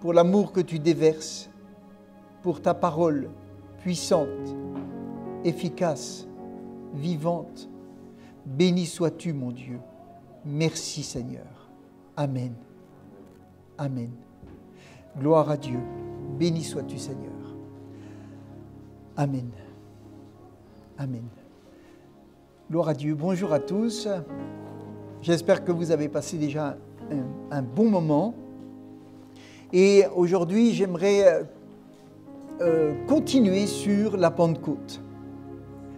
pour l'amour que tu déverses, pour ta parole puissante, efficace, vivante. Béni sois-tu, mon Dieu. Merci, Seigneur. Amen. Amen. Gloire à Dieu. Béni sois-tu, Seigneur. Amen. Amen. Gloire à Dieu. Bonjour à tous. J'espère que vous avez passé déjà un bon moment. Et aujourd'hui, j'aimerais continuer sur la Pentecôte.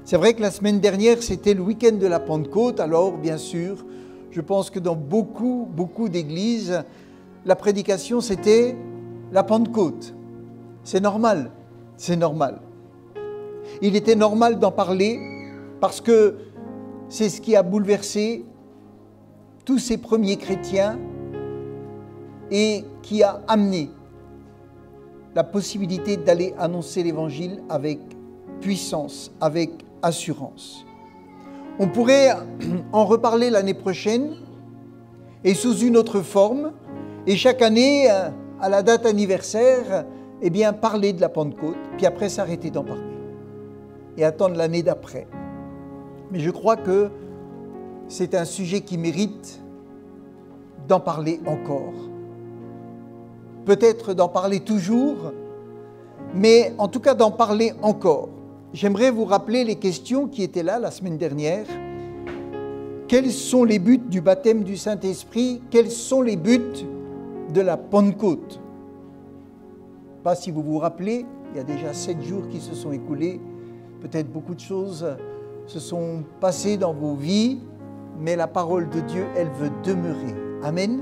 C'est vrai que la semaine dernière, c'était le week-end de la Pentecôte. Alors, bien sûr, je pense que dans beaucoup d'églises, la prédication, c'était la Pentecôte. C'est normal, c'est normal. Il était normal d'en parler parce que c'est ce qui a bouleversé tous ces premiers chrétiens et qui a amené la possibilité d'aller annoncer l'Évangile avec puissance, avec assurance. On pourrait en reparler l'année prochaine et sous une autre forme, et chaque année, à la date anniversaire, eh bien, parler de la Pentecôte, puis après s'arrêter d'en parler et attendre l'année d'après. Mais je crois que c'est un sujet qui mérite d'en parler encore. Peut-être d'en parler toujours, mais en tout cas d'en parler encore. J'aimerais vous rappeler les questions qui étaient là la semaine dernière. Quels sont les buts du baptême du Saint-Esprit? Quels sont les buts de la Pentecôte? Pas si vous vous rappelez, il y a déjà 7 jours qui se sont écoulés. Peut-être beaucoup de choses se sont passées dans vos vies, mais la parole de Dieu, elle veut demeurer. Amen.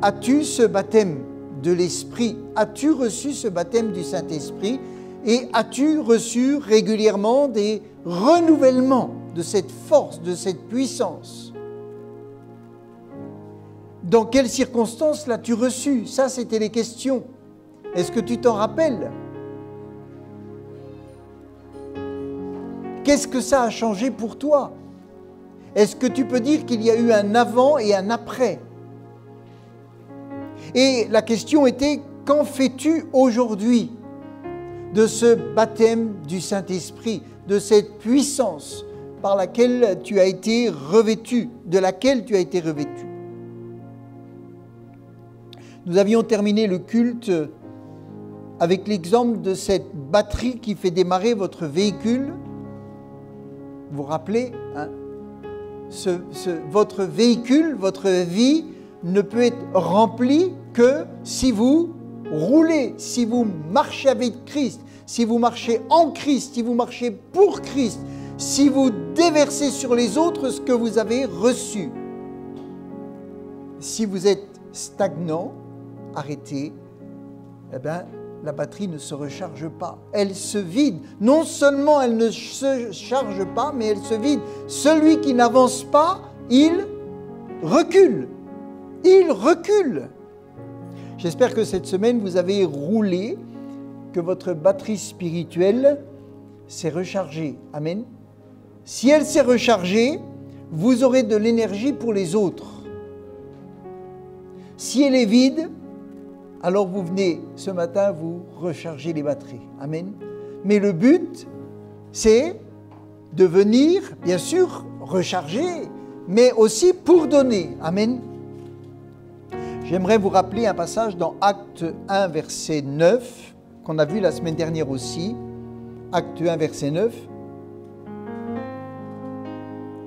As-tu ce baptême de l'Esprit? As-tu reçu ce baptême du Saint-Esprit? Et as-tu reçu régulièrement des renouvellements de cette force, de cette puissance? Dans quelles circonstances l'as-tu reçu? Ça, c'était les questions. Est-ce que tu t'en rappelles? Qu'est-ce que ça a changé pour toi? Est-ce que tu peux dire qu'il y a eu un avant et un après? Et la question était, qu'en fais-tu aujourd'hui de ce baptême du Saint-Esprit, de cette puissance par laquelle tu as été revêtu, de laquelle tu as été revêtu? Nous avions terminé le culte avec l'exemple de cette batterie qui fait démarrer votre véhicule. Vous vous rappelez, hein? Votre véhicule, votre vie ne peut être remplie que si vous roulez, si vous marchez avec Christ, si vous marchez en Christ, si vous marchez pour Christ, si vous déversez sur les autres ce que vous avez reçu. Si vous êtes stagnant, arrêté, eh bien, la batterie ne se recharge pas. Elle se vide. Non seulement elle ne se charge pas, mais elle se vide. Celui qui n'avance pas, il recule. Il recule. J'espère que cette semaine, vous avez roulé, que votre batterie spirituelle s'est rechargée. Amen. Si elle s'est rechargée, vous aurez de l'énergie pour les autres. Si elle est vide, alors vous venez ce matin vous recharger les batteries. Amen. Mais le but, c'est de venir, bien sûr, recharger, mais aussi pour donner. Amen. J'aimerais vous rappeler un passage dans Acte 1, verset 9, qu'on a vu la semaine dernière aussi. Acte 1, verset 9.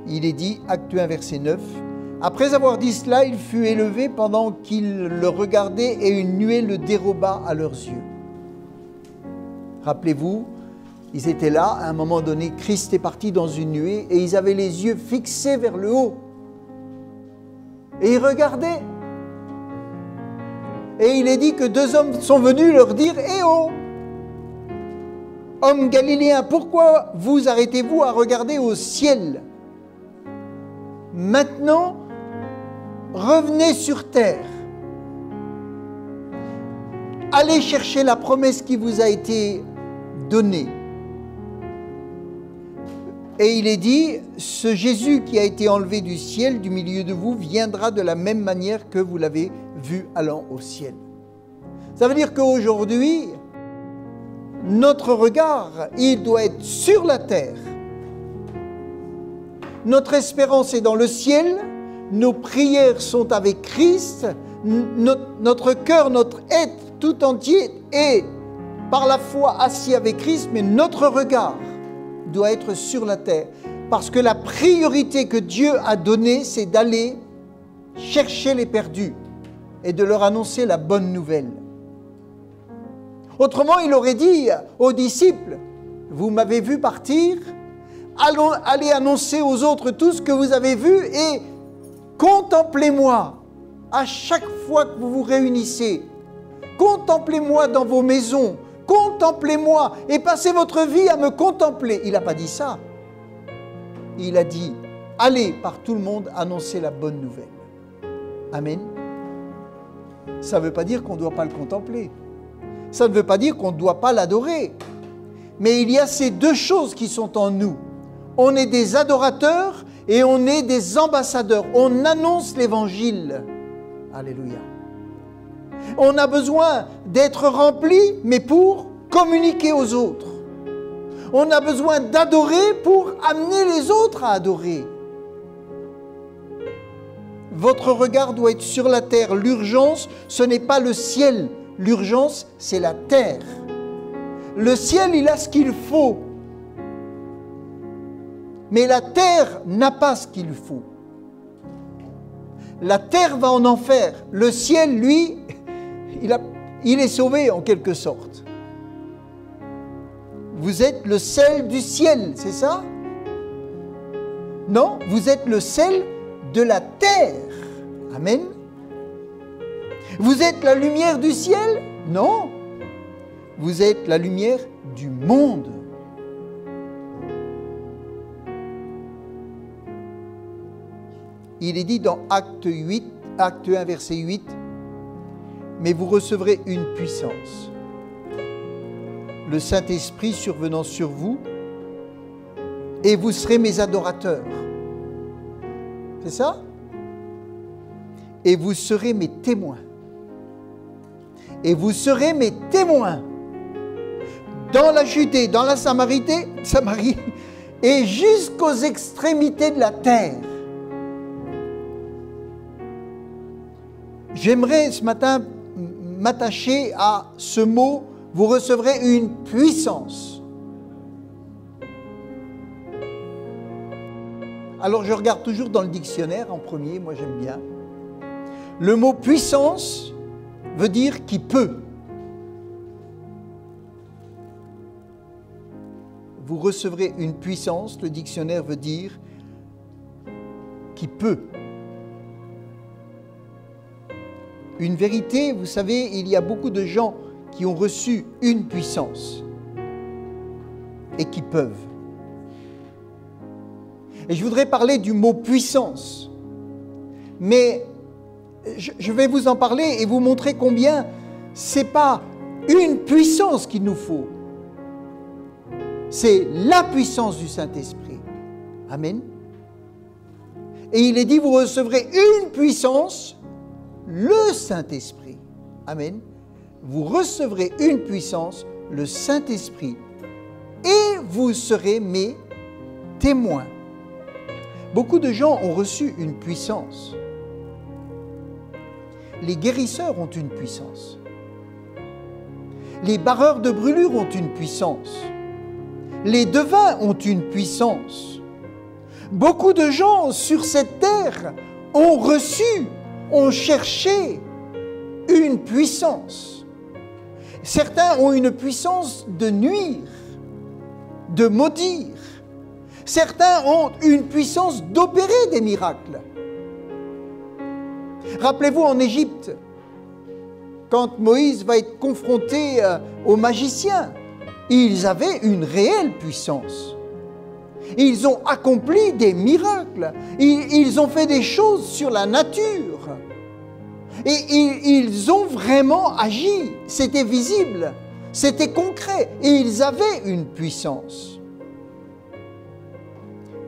Il est dit, Acte 1, verset 9, « Après avoir dit cela, il fut élevé pendant qu'ils le regardaient et une nuée le déroba à leurs yeux. » Rappelez-vous, ils étaient là, à un moment donné, Christ est parti dans une nuée et ils avaient les yeux fixés vers le haut. Et ils regardaient. Et il est dit que 2 hommes sont venus leur dire « Eh oh, hommes galiléens, pourquoi vous arrêtez-vous à regarder au ciel ? Maintenant, revenez sur terre. Allez chercher la promesse qui vous a été donnée. » Et il est dit, ce Jésus qui a été enlevé du ciel, du milieu de vous, viendra de la même manière que vous l'avez vu allant au ciel. Ça veut dire qu'aujourd'hui, notre regard, il doit être sur la terre. Notre espérance est dans le ciel, nos prières sont avec Christ, notre cœur, notre être tout entier est par la foi assis avec Christ, mais notre regard doit être sur la terre. Parce que la priorité que Dieu a donnée, c'est d'aller chercher les perdus et de leur annoncer la bonne nouvelle. Autrement, il aurait dit aux disciples, vous m'avez vu partir, allez annoncer aux autres tout ce que vous avez vu et contemplez-moi à chaque fois que vous vous réunissez. Contemplez-moi dans vos maisons, contemplez-moi et passez votre vie à me contempler. Il n'a pas dit ça. Il a dit, allez par tout le monde annoncer la bonne nouvelle. Amen. Ça ne veut pas dire qu'on ne doit pas le contempler. Ça ne veut pas dire qu'on ne doit pas l'adorer. Mais il y a ces deux choses qui sont en nous. On est des adorateurs et on est des ambassadeurs. On annonce l'Évangile. Alléluia. On a besoin d'être remplis, mais pour communiquer aux autres. On a besoin d'adorer pour amener les autres à adorer. Votre regard doit être sur la terre. L'urgence, ce n'est pas le ciel. L'urgence, c'est la terre. Le ciel, il a ce qu'il faut. Mais la terre n'a pas ce qu'il faut. La terre va en enfer. Le ciel, lui, il est sauvé en quelque sorte. Vous êtes le sel du ciel, c'est ça? Non, vous êtes le sel de la terre. Amen. Vous êtes la lumière du ciel? Non. Vous êtes la lumière du monde. Il est dit dans Acte 1, verset 8, « Mais vous recevrez une puissance, le Saint-Esprit survenant sur vous, et vous serez mes adorateurs. » C'est ça? Et vous serez mes témoins. Et vous serez mes témoins dans la Judée, dans la Samarie et jusqu'aux extrémités de la terre. J'aimerais ce matin m'attacher à ce mot, vous recevrez une puissance. Alors je regarde toujours dans le dictionnaire en premier, moi j'aime bien. Le mot puissance veut dire qui peut. Vous recevrez une puissance, le dictionnaire veut dire qui peut. Une vérité, vous savez, il y a beaucoup de gens qui ont reçu une puissance et qui peuvent. Et je voudrais parler du mot puissance, mais je vais vous en parler et vous montrer combien ce n'est pas une puissance qu'il nous faut, c'est la puissance du Saint-Esprit. Amen. Et il est dit, vous recevrez une puissance, le Saint-Esprit. Amen. Vous recevrez une puissance, le Saint-Esprit, et vous serez mes témoins. Beaucoup de gens ont reçu une puissance. Les guérisseurs ont une puissance. Les barreurs de brûlures ont une puissance. Les devins ont une puissance. Beaucoup de gens sur cette terre ont reçu, ont cherché une puissance. Certains ont une puissance de nuire, de maudire. Certains ont une puissance d'opérer des miracles. Rappelez-vous en Égypte, quand Moïse va être confronté aux magiciens, ils avaient une réelle puissance. Ils ont accompli des miracles. Ils ont fait des choses sur la nature. Et ils ont vraiment agi. C'était visible, c'était concret. Et ils avaient une puissance.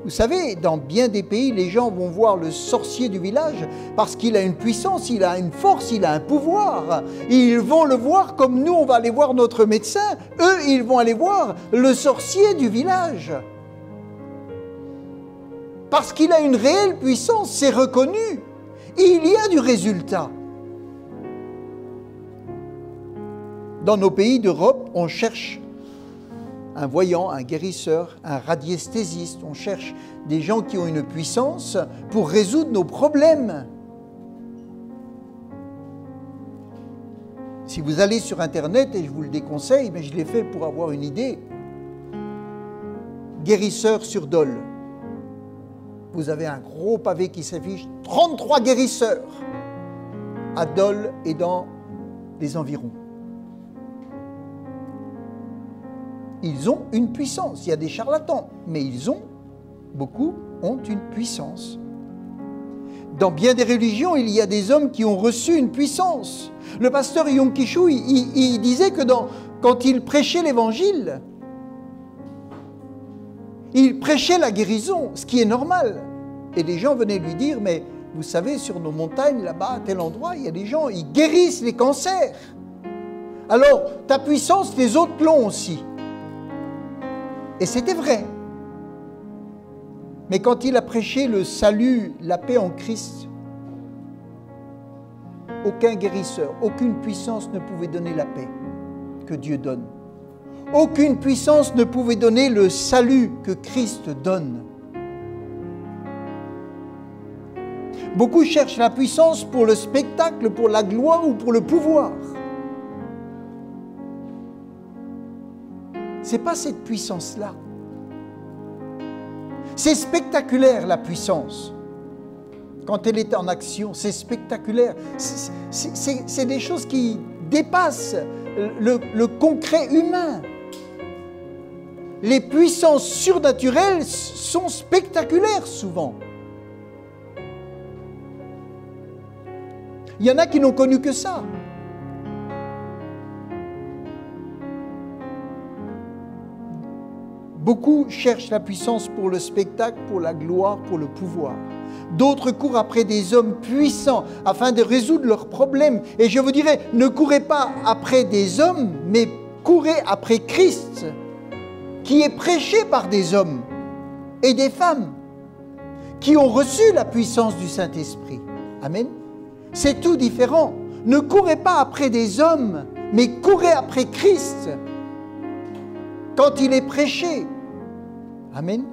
Vous savez, dans bien des pays, les gens vont voir le sorcier du village parce qu'il a une puissance, il a une force, il a un pouvoir. Ils vont le voir comme nous, on va aller voir notre médecin. Eux, ils vont aller voir le sorcier du village. Parce qu'il a une réelle puissance, c'est reconnu. Et il y a du résultat. Dans nos pays d'Europe, on cherche un voyant, un guérisseur, un radiesthésiste. On cherche des gens qui ont une puissance pour résoudre nos problèmes. Si vous allez sur Internet, et je vous le déconseille, mais je l'ai fait pour avoir une idée, guérisseur sur Dole. Vous avez un gros pavé qui s'affiche, 33 guérisseurs à Dole et dans les environs. Ils ont une puissance. Il y a des charlatans, mais beaucoup ont une puissance. Dans bien des religions, il y a des hommes qui ont reçu une puissance. Le pasteur Yom Kishou, il disait que quand il prêchait l'évangile, il prêchait la guérison, ce qui est normal. Et les gens venaient lui dire, mais vous savez, sur nos montagnes, là-bas, à tel endroit, il y a des gens, ils guérissent les cancers. Alors, ta puissance, les autres l'ont aussi. Et c'était vrai. Mais quand il a prêché le salut, la paix en Christ, aucun guérisseur, aucune puissance ne pouvait donner la paix que Dieu donne. Aucune puissance ne pouvait donner le salut que Christ donne. Beaucoup cherchent la puissance pour le spectacle, pour la gloire ou pour le pouvoir. Ce n'est pas cette puissance-là. C'est spectaculaire, la puissance. Quand elle est en action, c'est spectaculaire. C'est des choses qui dépassent le concret humain. Les puissances surnaturelles sont spectaculaires souvent. Il y en a qui n'ont connu que ça. Beaucoup cherchent la puissance pour le spectacle, pour la gloire, pour le pouvoir. D'autres courent après des hommes puissants afin de résoudre leurs problèmes. Et je vous dirais, ne courez pas après des hommes, mais courez après Christ, qui est prêché par des hommes et des femmes qui ont reçu la puissance du Saint-Esprit. Amen. C'est tout différent. Ne courez pas après des hommes, mais courez après Christ quand il est prêché. Amen.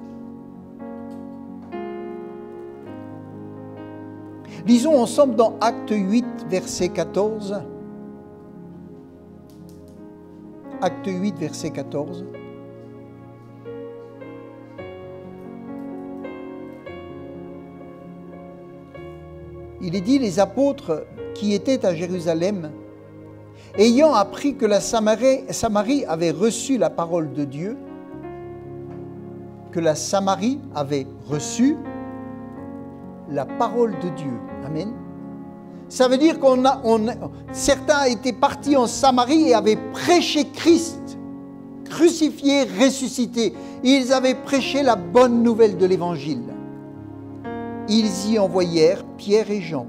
Lisons ensemble dans Acte 8, verset 14. Acte 8, verset 14. Il est dit, les apôtres qui étaient à Jérusalem, ayant appris que la Samarie avait reçu la parole de Dieu, que la Samarie avait reçu la parole de Dieu. Amen. Ça veut dire certains étaient partis en Samarie et avaient prêché Christ, crucifié, ressuscité. Ils avaient prêché la bonne nouvelle de l'Évangile. Ils y envoyèrent Pierre et Jean.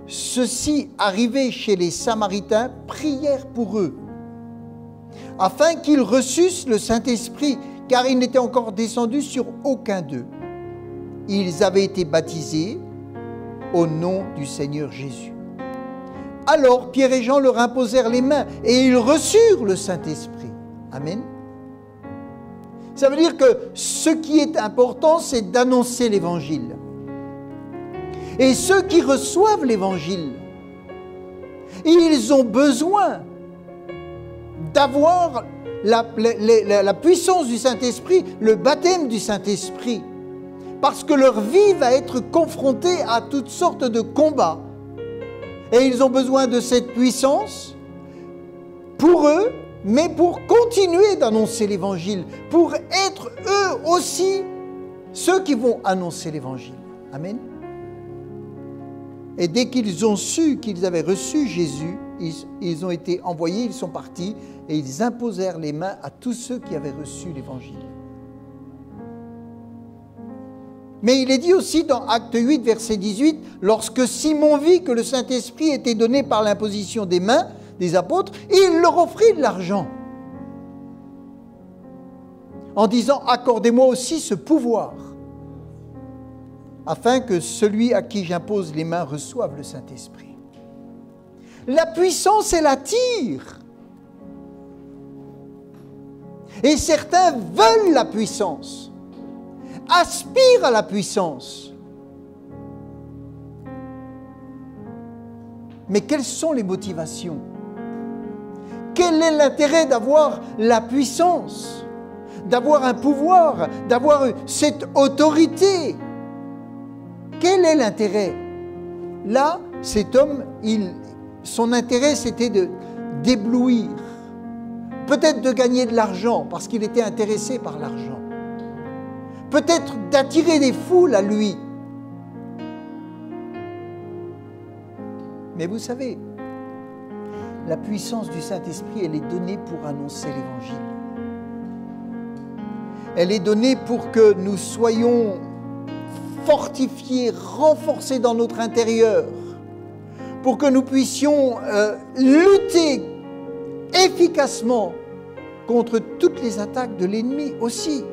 Ceux-ci, arrivés chez les Samaritains, prièrent pour eux, afin qu'ils reçussent le Saint-Esprit, car il n'était encore descendu sur aucun d'eux. Ils avaient été baptisés au nom du Seigneur Jésus. Alors Pierre et Jean leur imposèrent les mains, et ils reçurent le Saint-Esprit. Amen. Ça veut dire que ce qui est important, c'est d'annoncer l'Évangile. Et ceux qui reçoivent l'Évangile, ils ont besoin d'avoir la puissance du Saint-Esprit, le baptême du Saint-Esprit, parce que leur vie va être confrontée à toutes sortes de combats. Et ils ont besoin de cette puissance pour eux, mais pour continuer d'annoncer l'Évangile, pour être eux aussi ceux qui vont annoncer l'Évangile. Amen. Et dès qu'ils ont su qu'ils avaient reçu Jésus, ils ont été envoyés, ils sont partis et ils imposèrent les mains à tous ceux qui avaient reçu l'Évangile. Mais il est dit aussi dans Acte 8, verset 18, lorsque Simon vit que le Saint-Esprit était donné par l'imposition des mains des apôtres, il leur offrit de l'argent, en disant, accordez-moi aussi ce pouvoir, afin que celui à qui j'impose les mains reçoive le Saint-Esprit. La puissance, elle attire. Et certains veulent la puissance, aspirent à la puissance. Mais quelles sont les motivations? Quel est l'intérêt d'avoir la puissance, d'avoir un pouvoir, d'avoir cette autorité? Quel est l'intérêt? Là, cet homme, son intérêt, c'était d'éblouir, peut-être de gagner de l'argent, parce qu'il était intéressé par l'argent, peut-être d'attirer des foules à lui. Mais vous savez, la puissance du Saint-Esprit, elle est donnée pour annoncer l'Évangile. Elle est donnée pour que nous soyons fortifiés, renforcés dans notre intérieur, pour que nous puissions lutter efficacement contre toutes les attaques de l'ennemi aussi.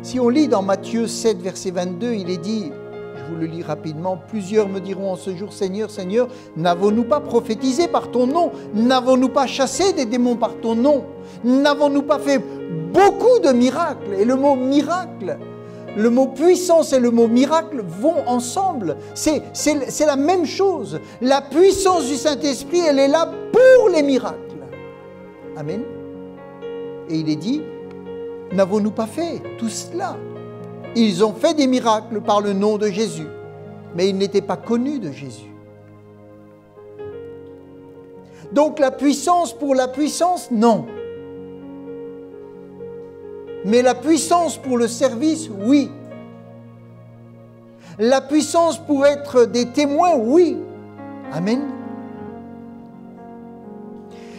Si on lit dans Matthieu 7, verset 22, il est dit, je vous le lis rapidement, « Plusieurs me diront en ce jour, Seigneur, Seigneur, n'avons-nous pas prophétisé par ton nom? N'avons-nous pas chassé des démons par ton nom? N'avons-nous pas fait beaucoup de miracles ?» Et le mot « miracle », le mot « puissance » et le mot « miracle » vont ensemble. C'est la même chose. La puissance du Saint-Esprit, elle est là pour les miracles. Amen. Et il est dit, n'avons-nous pas fait tout cela? Ils ont fait des miracles par le nom de Jésus, mais ils n'étaient pas connus de Jésus. Donc la puissance pour la puissance, non. Mais la puissance pour le service, oui. La puissance pour être des témoins, oui. Amen.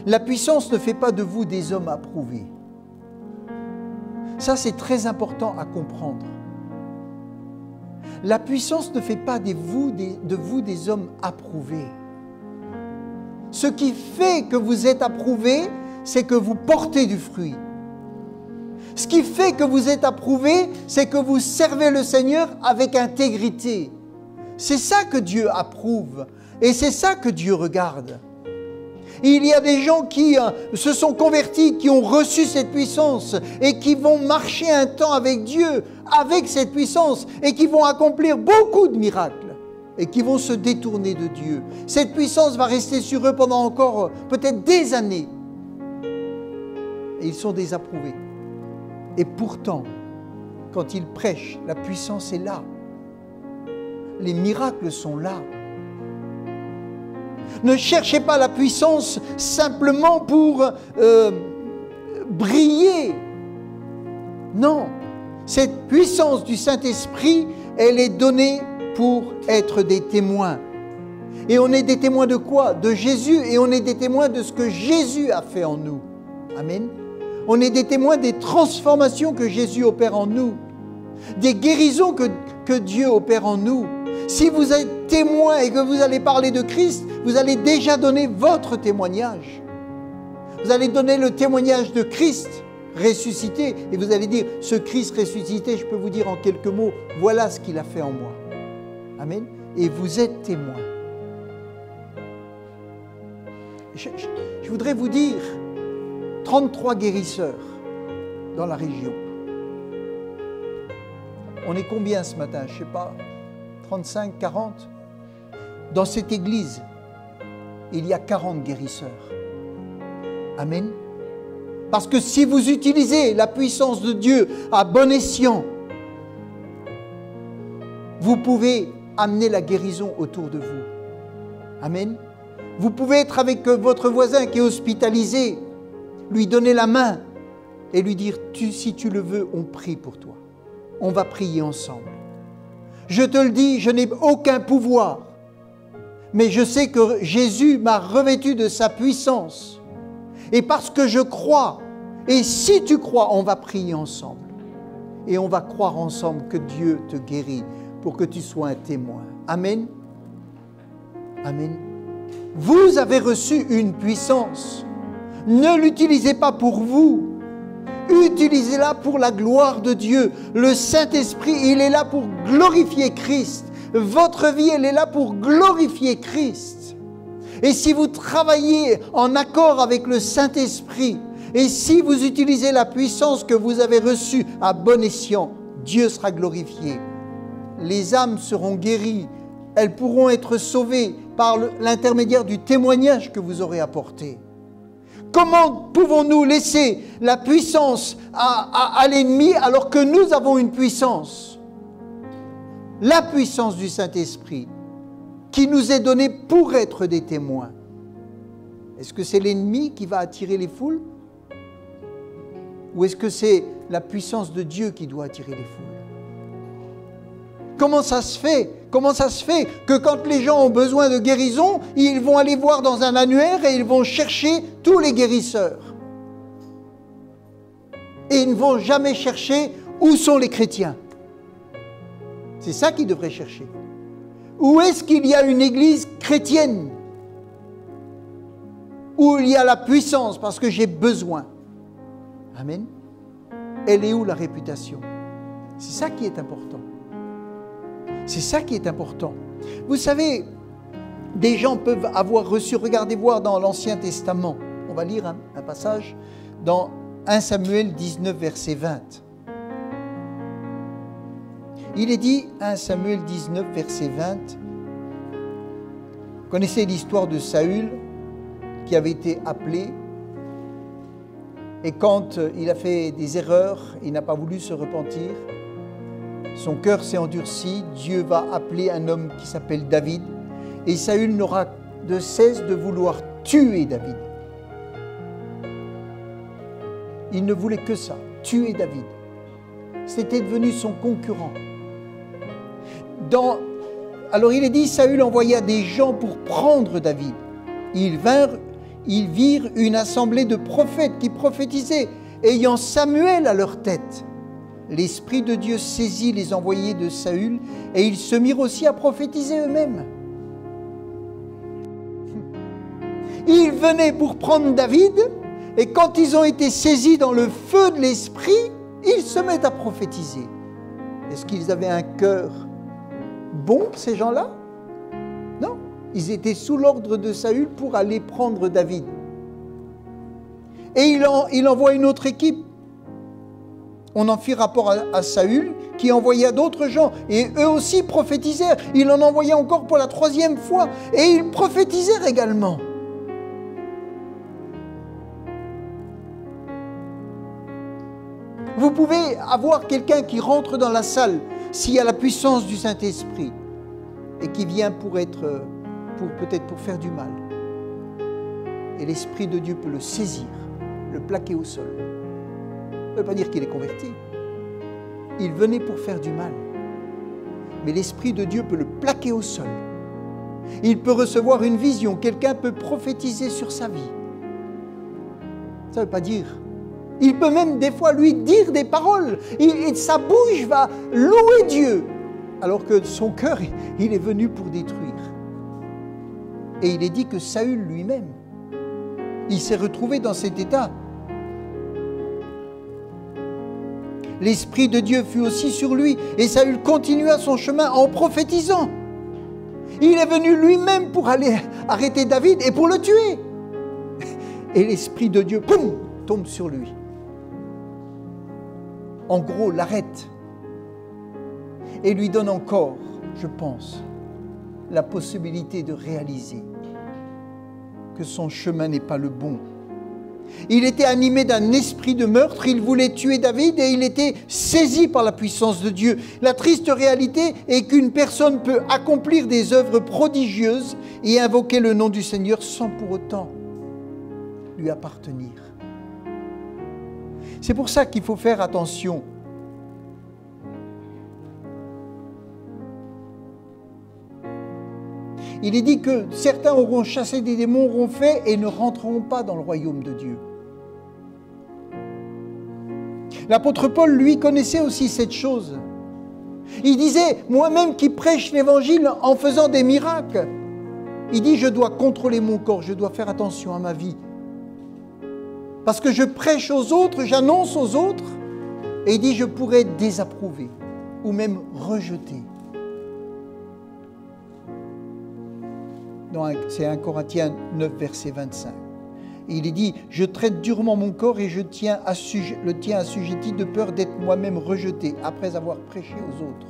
La puissance ne fait pas de vous des hommes approuvés. Ça, c'est très important à comprendre. La puissance ne fait pas de vous des hommes approuvés. Ce qui fait que vous êtes approuvés, c'est que vous portez du fruit. Ce qui fait que vous êtes approuvés, c'est que vous servez le Seigneur avec intégrité. C'est ça que Dieu approuve et c'est ça que Dieu regarde. Il y a des gens qui se sont convertis, qui ont reçu cette puissance et qui vont marcher un temps avec Dieu, avec cette puissance, et qui vont accomplir beaucoup de miracles et qui vont se détourner de Dieu. Cette puissance va rester sur eux pendant encore peut-être des années. Et ils sont désapprouvés. Et pourtant, quand ils prêchent, la puissance est là. Les miracles sont là. Ne cherchez pas la puissance simplement pour briller. Non, cette puissance du Saint-Esprit, elle est donnée pour être des témoins. Et on est des témoins de quoi? De Jésus, et on est des témoins de ce que Jésus a fait en nous. Amen. On est des témoins des transformations que Jésus opère en nous, des guérisons que Dieu opère en nous. Si vous êtes témoin et que vous allez parler de Christ, vous allez déjà donner votre témoignage. Vous allez donner le témoignage de Christ ressuscité et vous allez dire, ce Christ ressuscité, je peux vous dire en quelques mots, voilà ce qu'il a fait en moi. Amen. Et vous êtes témoin. Je voudrais vous dire, 33 guérisseurs dans la région. On est combien ce matin? Je ne sais pas, 35, 40? Dans cette église, il y a 40 guérisseurs. Amen. Parce que si vous utilisez la puissance de Dieu à bon escient, vous pouvez amener la guérison autour de vous. Amen. Vous pouvez être avec votre voisin qui est hospitalisé, lui donner la main et lui dire, si tu le veux, on prie pour toi. On va prier ensemble. Je te le dis, je n'ai aucun pouvoir, mais je sais que Jésus m'a revêtu de sa puissance. Et parce que je crois, et si tu crois, on va prier ensemble. et on va croire ensemble que Dieu te guérit pour que tu sois un témoin. Amen. Amen. Vous avez reçu une puissance. Ne l'utilisez pas pour vous. Utilisez-la pour la gloire de Dieu. Le Saint-Esprit, il est là pour glorifier Christ. Votre vie, elle est là pour glorifier Christ. Et si vous travaillez en accord avec le Saint-Esprit, et si vous utilisez la puissance que vous avez reçue à bon escient, Dieu sera glorifié. Les âmes seront guéries. Elles pourront être sauvées par l'intermédiaire du témoignage que vous aurez apporté. Comment pouvons-nous laisser la puissance à l'ennemi alors que nous avons une puissance? La puissance du Saint-Esprit qui nous est donnée pour être des témoins. Est-ce que c'est l'ennemi qui va attirer les foules? Ou est-ce que c'est la puissance de Dieu qui doit attirer les foules? Comment ça se fait? Comment ça se fait que quand les gens ont besoin de guérison, ils vont aller voir dans un annuaire et ils vont chercher tous les guérisseurs? Et ils ne vont jamais chercher où sont les chrétiens. C'est ça qu'ils devraient chercher. Où est-ce qu'il y a une église chrétienne? Où il y a la puissance parce que j'ai besoin. Amen. Elle est où la réputation? C'est ça qui est important. C'est ça qui est important. Vous savez, des gens peuvent avoir reçu, regardez voir dans l'Ancien Testament, on va lire un passage dans 1 Samuel 19, verset 20. Il est dit, 1 Samuel 19, verset 20, vous connaissez l'histoire de Saül qui avait été appelé, et quand il a fait des erreurs, il n'a pas voulu se repentir. Son cœur s'est endurci, Dieu va appeler un homme qui s'appelle David, et Saül n'aura de cesse de vouloir tuer David. Il ne voulait que ça, tuer David. C'était devenu son concurrent. Alors il est dit, Saül envoya des gens pour prendre David. Ils virent une assemblée de prophètes qui prophétisaient, ayant Samuel à leur tête. L'Esprit de Dieu saisit les envoyés de Saül et ils se mirent aussi à prophétiser eux-mêmes. Ils venaient pour prendre David et quand ils ont été saisis dans le feu de l'Esprit, ils se mettent à prophétiser. Est-ce qu'ils avaient un cœur bon, ces gens-là? Non, ils étaient sous l'ordre de Saül pour aller prendre David. Et il envoie une autre équipe. On en fit rapport à Saül, qui envoya d'autres gens, et eux aussi prophétisèrent. Il en envoya encore pour la 3e fois, et ils prophétisèrent également. Vous pouvez avoir quelqu'un qui rentre dans la salle, s'il y a la puissance du Saint-Esprit, et qui vient peut-être pour faire du mal. Et l'Esprit de Dieu peut le saisir, le plaquer au sol. Ça ne veut pas dire qu'il est converti. Il venait pour faire du mal. Mais l'Esprit de Dieu peut le plaquer au sol. Il peut recevoir une vision. Quelqu'un peut prophétiser sur sa vie. Ça ne veut pas dire. Il peut même des fois lui dire des paroles. Et sa bouche va louer Dieu. Alors que son cœur, il est venu pour détruire. Et il est dit que Saül lui-même, il s'est retrouvé dans cet état. L'Esprit de Dieu fut aussi sur lui et Saül continua son chemin en prophétisant. Il est venu lui-même pour aller arrêter David et pour le tuer. Et l'Esprit de Dieu, poum, tombe sur lui. En gros, l'arrête et lui donne encore, je pense, la possibilité de réaliser que son chemin n'est pas le bon. Il était animé d'un esprit de meurtre, il voulait tuer David et il était saisi par la puissance de Dieu. La triste réalité est qu'une personne peut accomplir des œuvres prodigieuses et invoquer le nom du Seigneur sans pour autant lui appartenir. C'est pour ça qu'il faut faire attention. Il est dit que certains auront chassé des démons, auront fait et ne rentreront pas dans le royaume de Dieu. L'apôtre Paul, lui, connaissait aussi cette chose. Il disait, moi-même qui prêche l'évangile en faisant des miracles, il dit, je dois contrôler mon corps, je dois faire attention à ma vie. Parce que je prêche aux autres, j'annonce aux autres, et il dit, je pourrais désapprouver ou même rejeter. C'est 1 Corinthiens 9, verset 25. Et il est dit, je traite durement mon corps et je le tiens assujetti de peur d'être moi-même rejeté après avoir prêché aux autres.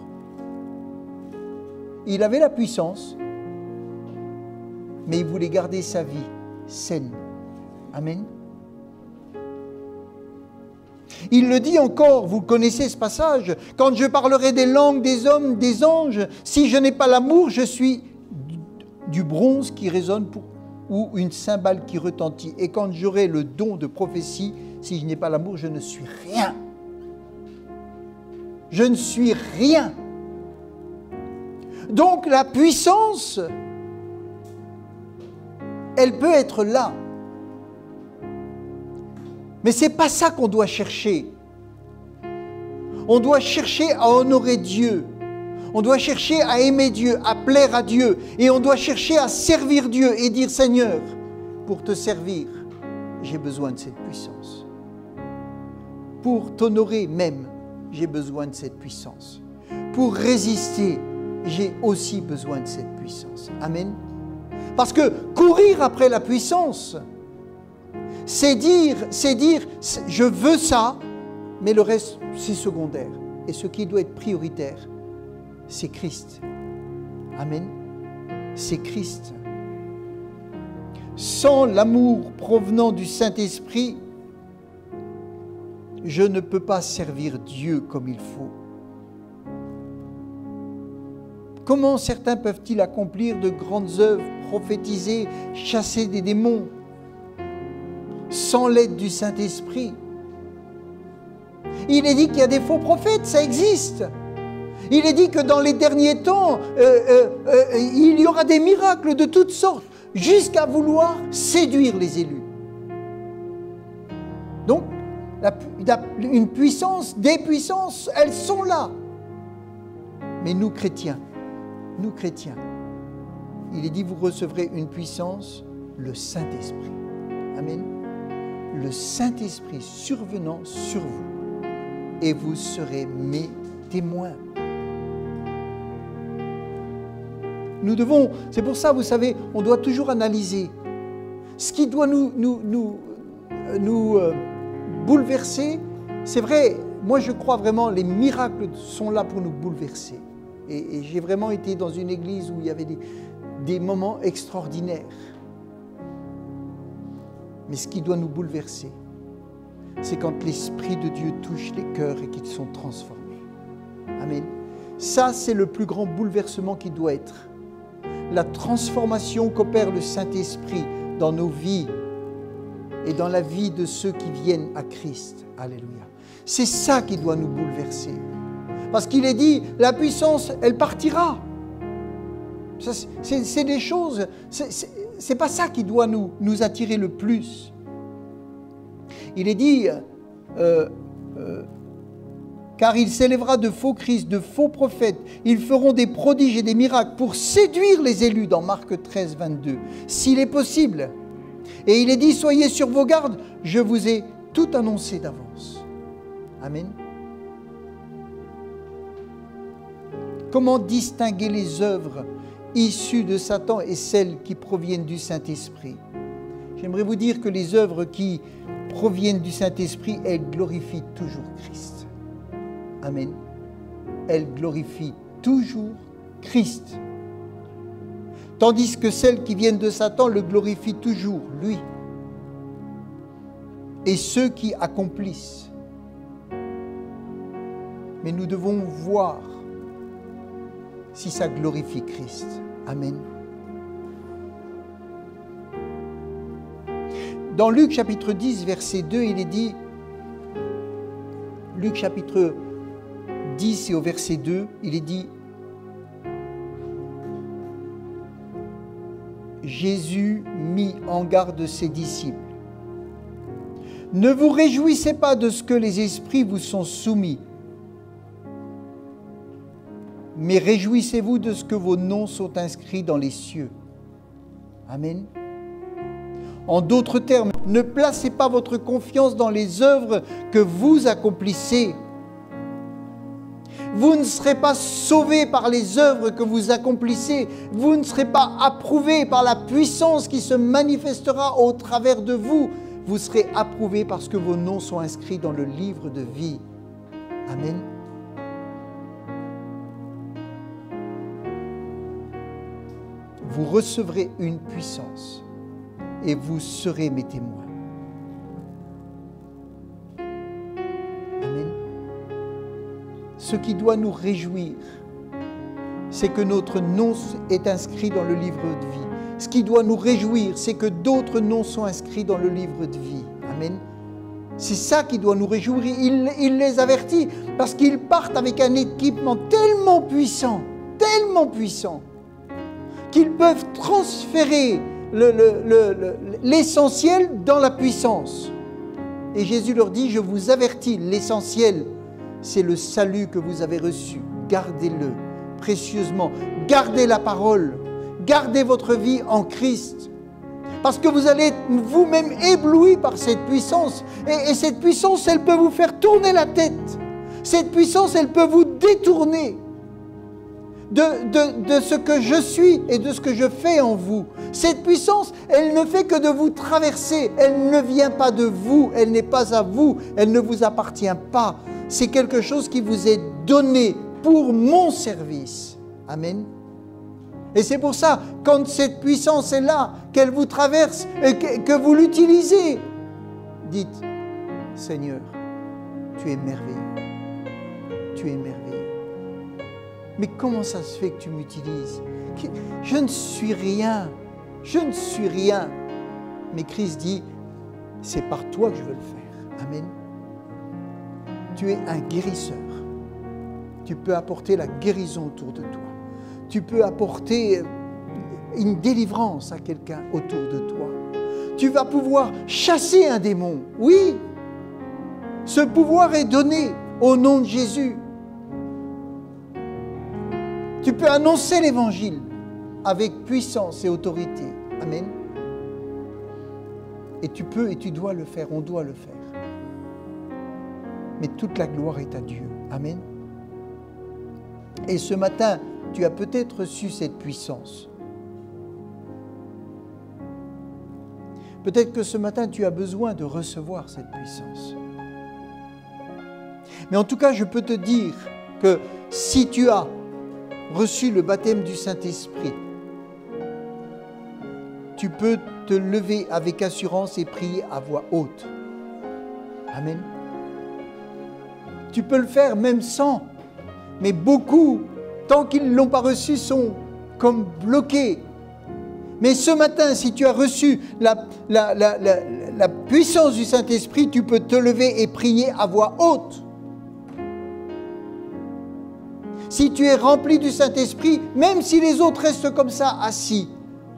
Il avait la puissance, mais il voulait garder sa vie saine. Amen. Il le dit encore, vous connaissez ce passage, quand je parlerai des langues des hommes, des anges, si je n'ai pas l'amour, je suis du bronze qui résonne ou une cymbale qui retentit. Et quand j'aurai le don de prophétie, si je n'ai pas l'amour, je ne suis rien. Je ne suis rien. Donc la puissance, elle peut être là. Mais ce n'est pas ça qu'on doit chercher. On doit chercher à honorer Dieu. On doit chercher à aimer Dieu, à plaire à Dieu. Et on doit chercher à servir Dieu et dire, Seigneur, pour te servir, j'ai besoin de cette puissance. Pour t'honorer même, j'ai besoin de cette puissance. Pour résister, j'ai aussi besoin de cette puissance. Amen. Parce que courir après la puissance, c'est dire, je veux ça, mais le reste, c'est secondaire. Et ce qui doit être prioritaire, c'est Christ. Amen. C'est Christ. Sans l'amour provenant du Saint-Esprit, je ne peux pas servir Dieu comme il faut. Comment certains peuvent-ils accomplir de grandes œuvres, prophétiser, chasser des démons, sans l'aide du Saint-Esprit? Il est dit qu'il y a des faux prophètes, ça existe. Il est dit que dans les derniers temps, il y aura des miracles de toutes sortes, jusqu'à vouloir séduire les élus. Donc, une puissance, des puissances, elles sont là. Mais nous chrétiens, il est dit, vous recevrez une puissance, le Saint-Esprit. Amen. Le Saint-Esprit survenant sur vous, et vous serez mes témoins. Nous devons, c'est pour ça, vous savez, on doit toujours analyser ce qui doit nous bouleverser. C'est vrai, moi je crois vraiment, les miracles sont là pour nous bouleverser. Et j'ai vraiment été dans une église où il y avait des moments extraordinaires. Mais ce qui doit nous bouleverser, c'est quand l'Esprit de Dieu touche les cœurs et qu'ils sont transformés. Amen. Ça, c'est le plus grand bouleversement qui doit être. La transformation qu'opère le Saint-Esprit dans nos vies et dans la vie de ceux qui viennent à Christ. Alléluia. C'est ça qui doit nous bouleverser. Parce qu'il est dit, la puissance, elle partira. C'est des choses, c'est pas ça qui doit nous attirer le plus. Il est dit, car il s'élèvera de faux Christ, de faux prophètes. Ils feront des prodiges et des miracles pour séduire les élus, dans Marc 13, 22, s'il est possible. Et il est dit, soyez sur vos gardes, je vous ai tout annoncé d'avance. Amen. Comment distinguer les œuvres issues de Satan et celles qui proviennent du Saint-Esprit? J'aimerais vous dire que les œuvres qui proviennent du Saint-Esprit, elles glorifient toujours Christ. Amen. Elles glorifient toujours Christ. Tandis que celles qui viennent de Satan le glorifient toujours, lui. Et ceux qui accomplissent. Mais nous devons voir si ça glorifie Christ. Amen. Dans Luc chapitre 10, verset 2, il est dit, Luc chapitre 10 et au verset 2, il est dit, Jésus mit en garde ses disciples. Ne vous réjouissez pas de ce que les esprits vous sont soumis, mais réjouissez-vous de ce que vos noms sont inscrits dans les cieux. Amen. En d'autres termes, ne placez pas votre confiance dans les œuvres que vous accomplissez. Vous ne serez pas sauvés par les œuvres que vous accomplissez. Vous ne serez pas approuvés par la puissance qui se manifestera au travers de vous. Vous serez approuvés parce que vos noms sont inscrits dans le livre de vie. Amen. Vous recevrez une puissance et vous serez mes témoins. Amen. Ce qui doit nous réjouir, c'est que notre nom est inscrit dans le livre de vie. Ce qui doit nous réjouir, c'est que d'autres noms sont inscrits dans le livre de vie. Amen. C'est ça qui doit nous réjouir. Il les avertit parce qu'ils partent avec un équipement tellement puissant, qu'ils peuvent transférer l'essentiel dans la puissance. Et Jésus leur dit, je vous avertis, l'essentiel, c'est le salut que vous avez reçu. Gardez-le précieusement. Gardez la parole. Gardez votre vie en Christ. Parce que vous allez être vous-même ébloui par cette puissance. Et cette puissance, elle peut vous faire tourner la tête. Cette puissance, elle peut vous détourner de ce que je suis et de ce que je fais en vous. Cette puissance, elle ne fait que de vous traverser. Elle ne vient pas de vous. Elle n'est pas à vous. Elle ne vous appartient pas. C'est quelque chose qui vous est donné pour mon service. Amen. Et c'est pour ça, quand cette puissance est là, qu'elle vous traverse et que vous l'utilisez, dites, Seigneur, tu es merveilleux. Tu es merveilleux. Mais comment ça se fait que tu m'utilises? Je ne suis rien. Je ne suis rien. Mais Christ dit, c'est par toi que je veux le faire. Amen. Tu es un guérisseur. Tu peux apporter la guérison autour de toi. Tu peux apporter une délivrance à quelqu'un autour de toi. Tu vas pouvoir chasser un démon. Oui, ce pouvoir est donné au nom de Jésus. Tu peux annoncer l'évangile avec puissance et autorité. Amen. Et tu peux et tu dois le faire, on doit le faire. Mais toute la gloire est à Dieu. Amen. Et ce matin, tu as peut-être reçu cette puissance. Peut-être que ce matin, tu as besoin de recevoir cette puissance. Mais en tout cas, je peux te dire que si tu as reçu le baptême du Saint-Esprit, tu peux te lever avec assurance et prier à voix haute. Amen. Tu peux le faire même sans, mais beaucoup, tant qu'ils ne l'ont pas reçu, sont comme bloqués. Mais ce matin, si tu as reçu la puissance du Saint-Esprit, tu peux te lever et prier à voix haute. Si tu es rempli du Saint-Esprit, même si les autres restent comme ça, assis,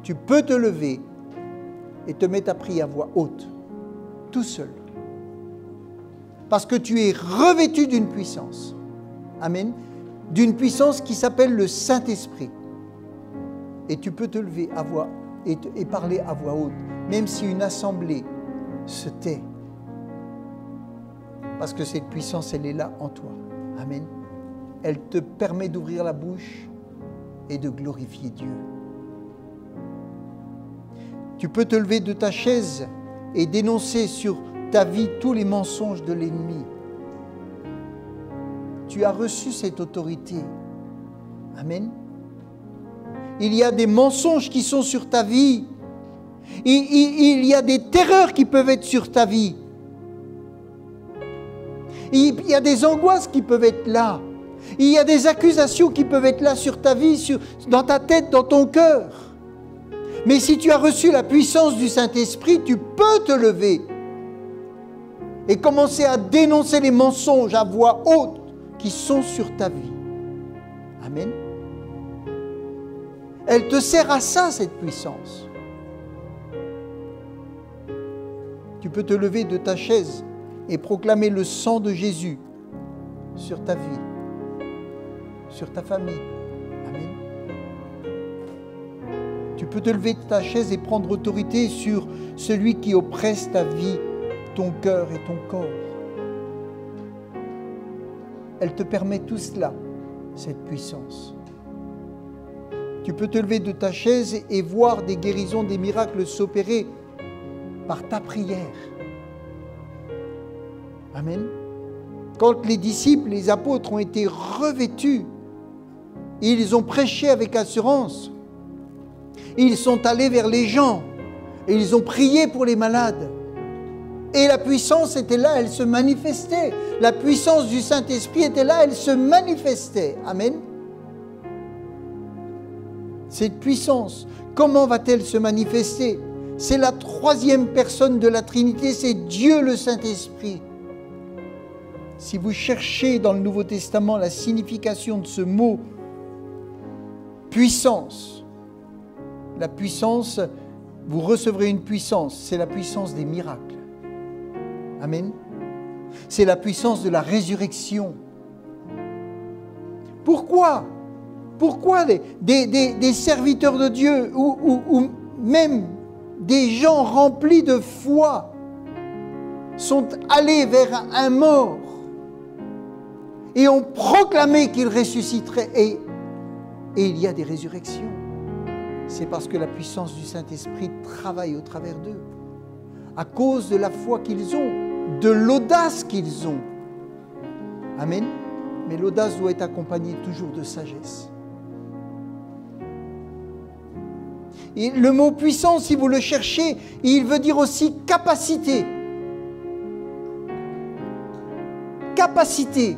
tu peux te lever et te mettre à prier à voix haute, tout seul. Parce que tu es revêtu d'une puissance. Amen. D'une puissance qui s'appelle le Saint-Esprit. Et tu peux te lever à voix et parler à voix haute, même si une assemblée se tait. Parce que cette puissance, elle est là en toi. Amen. Elle te permet d'ouvrir la bouche et de glorifier Dieu. Tu peux te lever de ta chaise et dénoncer sur ta vie tous les mensonges de l'ennemi. Tu as reçu cette autorité. Amen. Il y a des mensonges qui sont sur ta vie. Il y a des terreurs qui peuvent être sur ta vie. Il y a des angoisses qui peuvent être là. Il y a des accusations qui peuvent être là sur ta vie, dans ta tête, dans ton cœur. Mais si tu as reçu la puissance du Saint-Esprit, tu peux te lever et commencer à dénoncer les mensonges à voix haute qui sont sur ta vie. Amen. Elle te sert à ça, cette puissance. Tu peux te lever de ta chaise et proclamer le sang de Jésus sur ta vie, sur ta famille. Amen. Tu peux te lever de ta chaise et prendre autorité sur celui qui oppresse ta vie, ton cœur et ton corps. Elle te permet tout cela, cette puissance. Tu peux te lever de ta chaise et voir des guérisons, des miracles s'opérer par ta prière. Amen. Quand les disciples, les apôtres ont été revêtus, ils ont prêché avec assurance. Ils sont allés vers les gens et ils ont prié pour les malades. Et la puissance était là, elle se manifestait. La puissance du Saint-Esprit était là, elle se manifestait. Amen. Cette puissance, comment va-t-elle se manifester? C'est la troisième personne de la Trinité, c'est Dieu le Saint-Esprit. Si vous cherchez dans le Nouveau Testament la signification de ce mot puissance, la puissance, vous recevrez une puissance, c'est la puissance des miracles. Amen. C'est la puissance de la résurrection. Pourquoi des serviteurs de Dieu ou même des gens remplis de foi sont allés vers un mort et ont proclamé qu'il ressusciterait et il y a des résurrections? C'est parce que la puissance du Saint-Esprit travaille au travers d'eux, à cause de la foi qu'ils ont, de l'audace qu'ils ont. Amen. Mais l'audace doit être accompagnée toujours de sagesse. Et le mot puissance, si vous le cherchez, il veut dire aussi capacité. Capacité.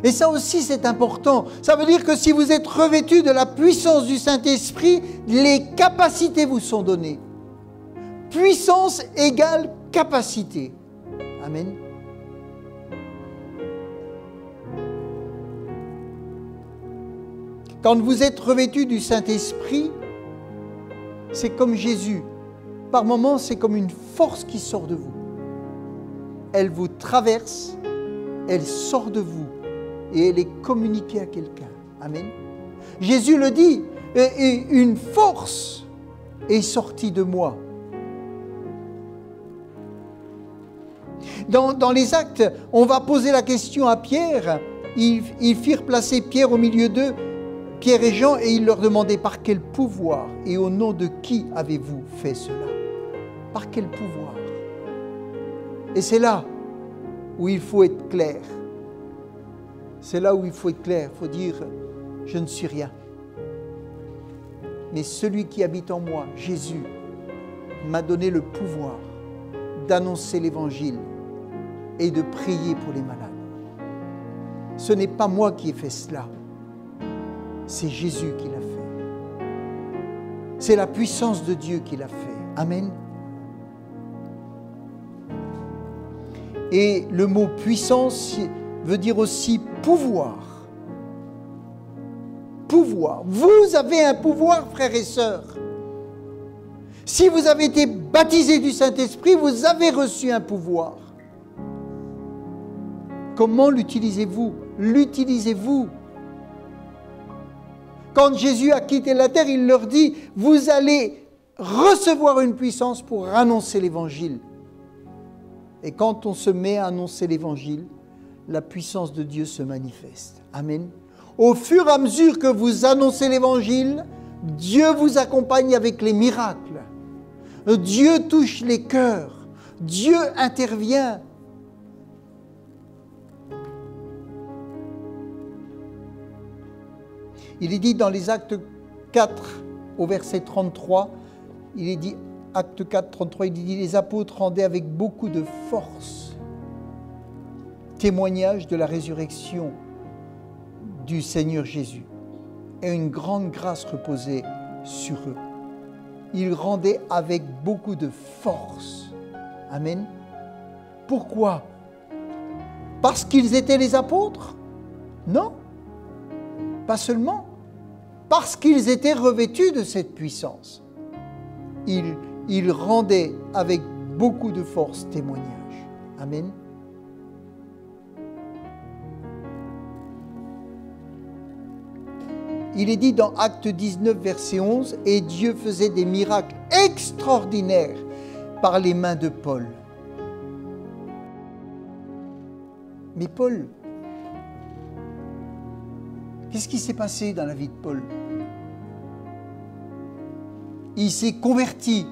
Et ça aussi, c'est important. Ça veut dire que si vous êtes revêtu de la puissance du Saint-Esprit, les capacités vous sont données. Puissance égale capacité. Amen. Quand vous êtes revêtu du Saint-Esprit, c'est comme Jésus. Par moments, c'est comme une force qui sort de vous. Elle vous traverse, elle sort de vous et elle est communiquée à quelqu'un. Amen. Jésus le dit, et une force est sortie de moi. Dans les Actes, on va poser la question à Pierre. Ils firent placer Pierre au milieu d'eux, Pierre et Jean, et ils leur demandaient par quel pouvoir et au nom de qui avez-vous fait cela? Par quel pouvoir? Et c'est là où il faut être clair. C'est là où il faut être clair. Il faut dire, je ne suis rien. Mais celui qui habite en moi, Jésus, m'a donné le pouvoir d'annoncer l'Évangile et de prier pour les malades. Ce n'est pas moi qui ai fait cela. C'est Jésus qui l'a fait. C'est la puissance de Dieu qui l'a fait. Amen. Et le mot puissance veut dire aussi pouvoir. Pouvoir. Vous avez un pouvoir, frères et sœurs. Si vous avez été baptisés du Saint-Esprit, vous avez reçu un pouvoir. Comment l'utilisez-vous? L'utilisez-vous? Quand Jésus a quitté la terre, il leur dit, vous allez recevoir une puissance pour annoncer l'Évangile. Et quand on se met à annoncer l'Évangile, la puissance de Dieu se manifeste. Amen. Au fur et à mesure que vous annoncez l'Évangile, Dieu vous accompagne avec les miracles. Dieu touche les cœurs. Dieu intervient. Il est dit dans les Actes 4, au verset 33, il est dit, Acte 4, 33, il dit, les apôtres rendaient avec beaucoup de force témoignage de la résurrection du Seigneur Jésus. Et une grande grâce reposait sur eux. Ils rendaient avec beaucoup de force. Amen. Pourquoi? Parce qu'ils étaient les apôtres? Non, pas seulement. Parce qu'ils étaient revêtus de cette puissance. Ils rendaient avec beaucoup de force témoignage. Amen. Il est dit dans Acte 19, verset 11, « Et Dieu faisait des miracles extraordinaires par les mains de Paul. » Mais Paul, qu'est-ce qui s'est passé dans la vie de Paul? Il s'est converti.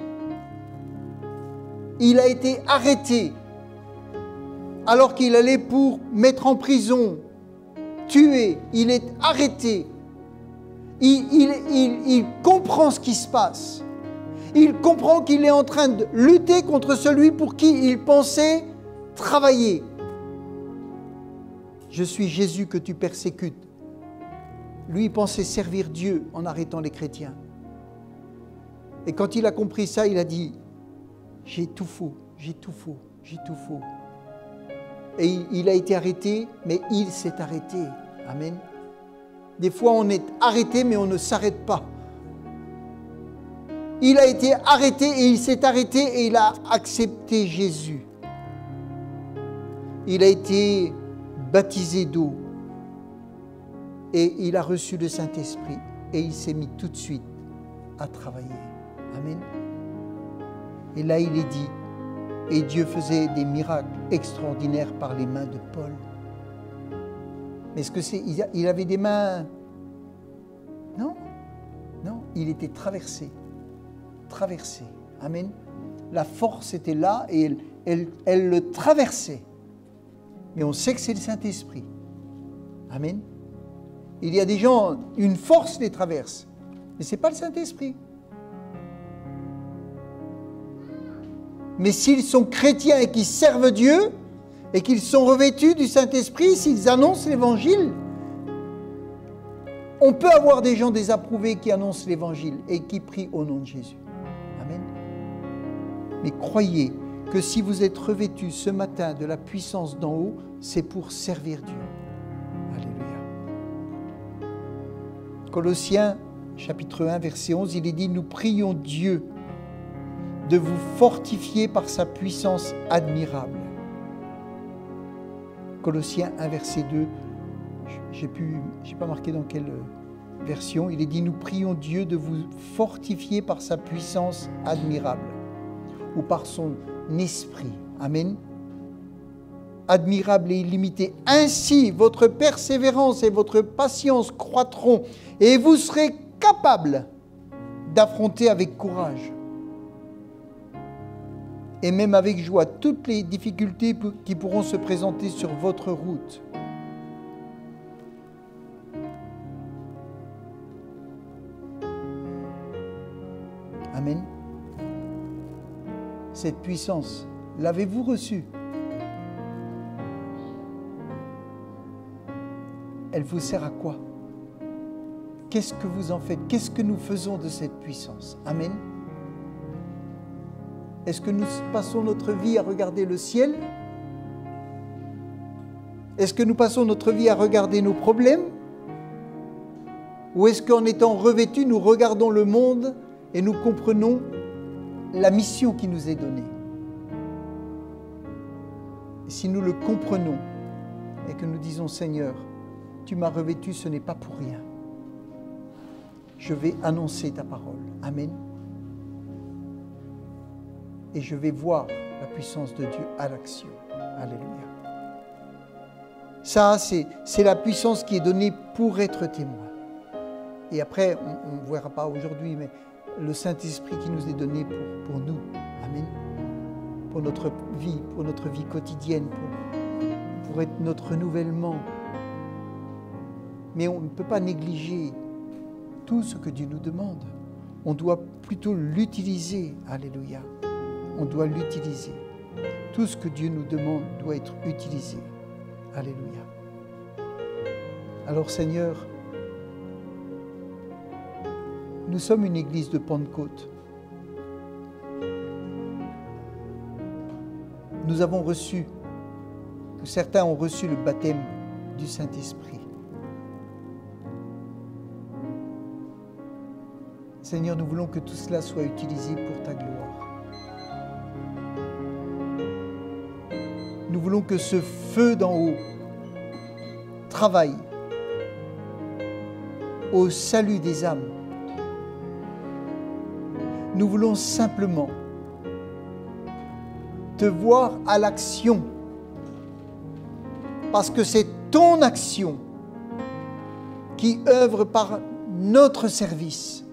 Il a été arrêté alors qu'il allait pour mettre en prison, tuer. Il est arrêté. Il comprend ce qui se passe. Il comprend qu'il est en train de lutter contre celui pour qui il pensait travailler. Je suis Jésus que tu persécutes. Lui, il pensait servir Dieu en arrêtant les chrétiens. Et quand il a compris ça, il a dit, j'ai tout faux, j'ai tout faux, j'ai tout faux. Et il a été arrêté, mais il s'est arrêté. Amen. Des fois, on est arrêté, mais on ne s'arrête pas. Il a été arrêté et il s'est arrêté et il a accepté Jésus. Il a été baptisé d'eau et il a reçu le Saint-Esprit et il s'est mis tout de suite à travailler. Amen. Et là, il est dit, et Dieu faisait des miracles extraordinaires par les mains de Paul. Mais est-ce que il avait des mains? Non, non, il était traversé. Traversé. Amen. La force était là et elle le traversait. Mais on sait que c'est le Saint-Esprit. Amen. Il y a des gens, une force les traverse, mais ce n'est pas le Saint-Esprit. Mais s'ils sont chrétiens et qu'ils servent Dieu, et qu'ils sont revêtus du Saint-Esprit, s'ils annoncent l'Évangile, on peut avoir des gens désapprouvés qui annoncent l'Évangile et qui prient au nom de Jésus. Amen. Mais croyez que si vous êtes revêtus ce matin de la puissance d'en haut, c'est pour servir Dieu. Alléluia. Colossiens, chapitre 1, verset 11, il est dit « Nous prions Dieu de vous fortifier par sa puissance admirable. » Colossiens 1, verset 2, je n'ai pas marqué dans quelle version, il est dit « Nous prions Dieu de vous fortifier par sa puissance admirable » ou par son esprit. Amen. Admirable et illimité. Ainsi, votre persévérance et votre patience croîtront et vous serez capables d'affronter avec courage et même avec joie toutes les difficultés qui pourront se présenter sur votre route. Amen. Cette puissance, l'avez-vous reçue? Elle vous sert à quoi? Qu'est-ce que vous en faites? Qu'est-ce que nous faisons de cette puissance? Amen. Est-ce que nous passons notre vie à regarder le ciel? Est-ce que nous passons notre vie à regarder nos problèmes? Ou est-ce qu'en étant revêtus, nous regardons le monde et nous comprenons la mission qui nous est donnée? Et si nous le comprenons et que nous disons « Seigneur, tu m'as revêtu, ce n'est pas pour rien. Je vais annoncer ta parole. » Amen. Et je vais voir la puissance de Dieu à l'action. Alléluia. Ça, c'est la puissance qui est donnée pour être témoin. Et après, on ne verra pas aujourd'hui, mais le Saint-Esprit qui nous est donné pour nous. Amen. Pour notre vie quotidienne, pour être notre renouvellement. Mais on ne peut pas négliger tout ce que Dieu nous demande. On doit plutôt l'utiliser. Alléluia. On doit l'utiliser. Tout ce que Dieu nous demande doit être utilisé. Alléluia. Alors Seigneur, nous sommes une église de Pentecôte. Nous avons reçu, certains ont reçu le baptême du Saint-Esprit. Seigneur, nous voulons que tout cela soit utilisé pour ta gloire. voulons que ce feu d'en haut travaille au salut des âmes. Nous voulons simplement te voir à l'action, parce que c'est ton action qui œuvre par notre service